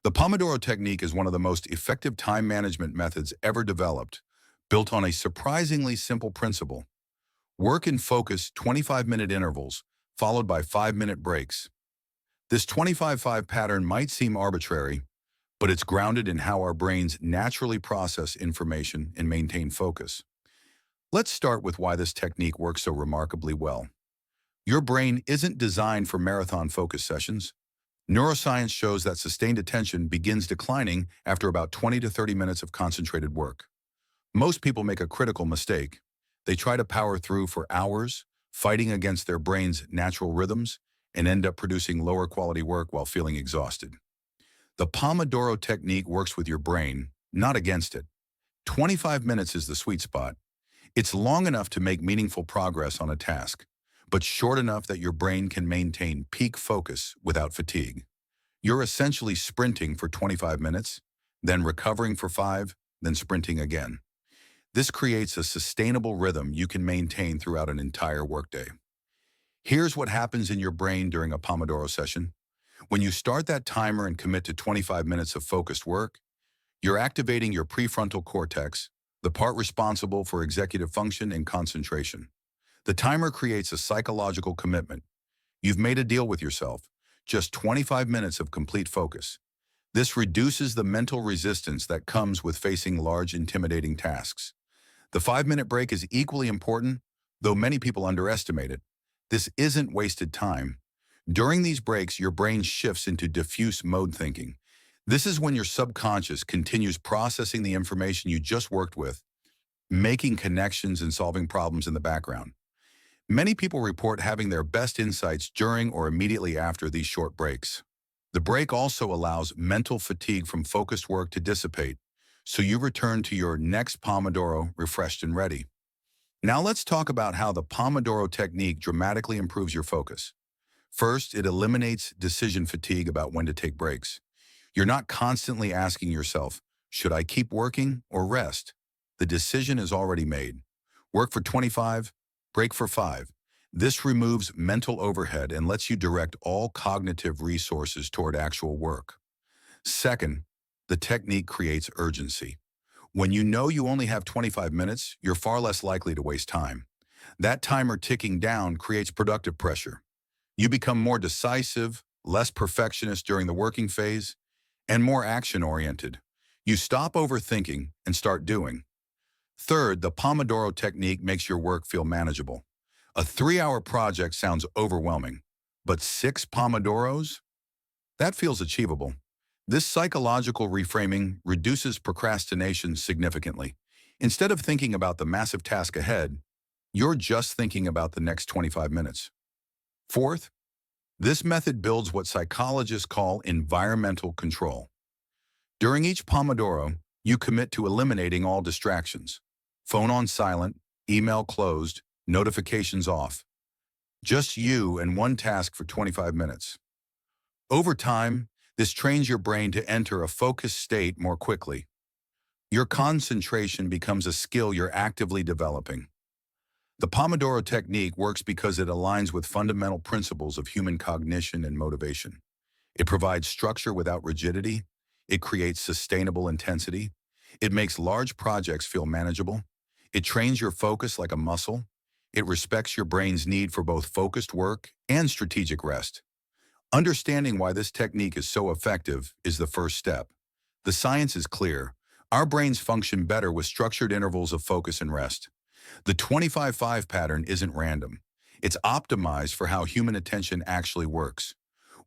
The Pomodoro Technique is one of the most effective time management methods ever developed, built on a surprisingly simple principle. Work and focus 25-minute intervals, followed by 5-minute breaks. This 25-5 pattern might seem arbitrary, but it's grounded in how our brains naturally process information and maintain focus. Let's start with why this technique works so remarkably well. Your brain isn't designed for marathon focus sessions. Neuroscience shows that sustained attention begins declining after about 20 to 30 minutes of concentrated work. Most people make a critical mistake. They try to power through for hours, fighting against their brain's natural rhythms, and end up producing lower quality work while feeling exhausted. The Pomodoro Technique works with your brain, not against it. 25 minutes is the sweet spot. It's long enough to make meaningful progress on a task, but short enough that your brain can maintain peak focus without fatigue. You're essentially sprinting for 25 minutes, then recovering for 5, then sprinting again. This creates a sustainable rhythm you can maintain throughout an entire workday. Here's what happens in your brain during a Pomodoro session. When you start that timer and commit to 25 minutes of focused work, you're activating your prefrontal cortex, the part responsible for executive function and concentration. The timer creates a psychological commitment. You've made a deal with yourself, just 25 minutes of complete focus. This reduces the mental resistance that comes with facing large, intimidating tasks. The 5-minute break is equally important, though many people underestimate it. This isn't wasted time. During these breaks, your brain shifts into diffuse mode thinking. This is when your subconscious continues processing the information you just worked with, making connections and solving problems in the background. Many people report having their best insights during or immediately after these short breaks. The break also allows mental fatigue from focused work to dissipate, so you return to your next Pomodoro refreshed and ready. Now let's talk about how the Pomodoro Technique dramatically improves your focus. First, it eliminates decision fatigue about when to take breaks. You're not constantly asking yourself, should I keep working or rest? The decision is already made. Work for 25, break for 5. This removes mental overhead and lets you direct all cognitive resources toward actual work. Second, the technique creates urgency. When you know you only have 25 minutes, you're far less likely to waste time. That timer ticking down creates productive pressure. You become more decisive, less perfectionist during the working phase, and more action-oriented. You stop overthinking and start doing. Third, the Pomodoro Technique makes your work feel manageable. A 3-hour project sounds overwhelming, but 6 Pomodoros? That feels achievable. This psychological reframing reduces procrastination significantly. Instead of thinking about the massive task ahead, you're just thinking about the next 25 minutes. Fourth, this method builds what psychologists call environmental control. During each Pomodoro, you commit to eliminating all distractions. Phone on silent, email closed, notifications off. Just you and one task for 25 minutes. Over time, this trains your brain to enter a focused state more quickly. Your concentration becomes a skill you're actively developing. The Pomodoro Technique works because it aligns with fundamental principles of human cognition and motivation. It provides structure without rigidity. It creates sustainable intensity. It makes large projects feel manageable. It trains your focus like a muscle. It respects your brain's need for both focused work and strategic rest. Understanding why this technique is so effective is the first step. The science is clear. Our brains function better with structured intervals of focus and rest. The 25-5 pattern isn't random. It's optimized for how human attention actually works.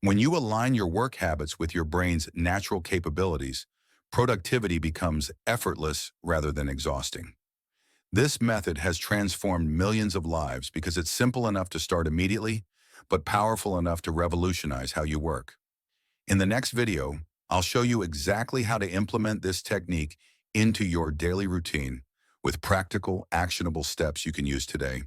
When you align your work habits with your brain's natural capabilities, productivity becomes effortless rather than exhausting. This method has transformed millions of lives because it's simple enough to start immediately, but powerful enough to revolutionize how you work. In the next video, I'll show you exactly how to implement this technique into your daily routine with practical, actionable steps you can use today.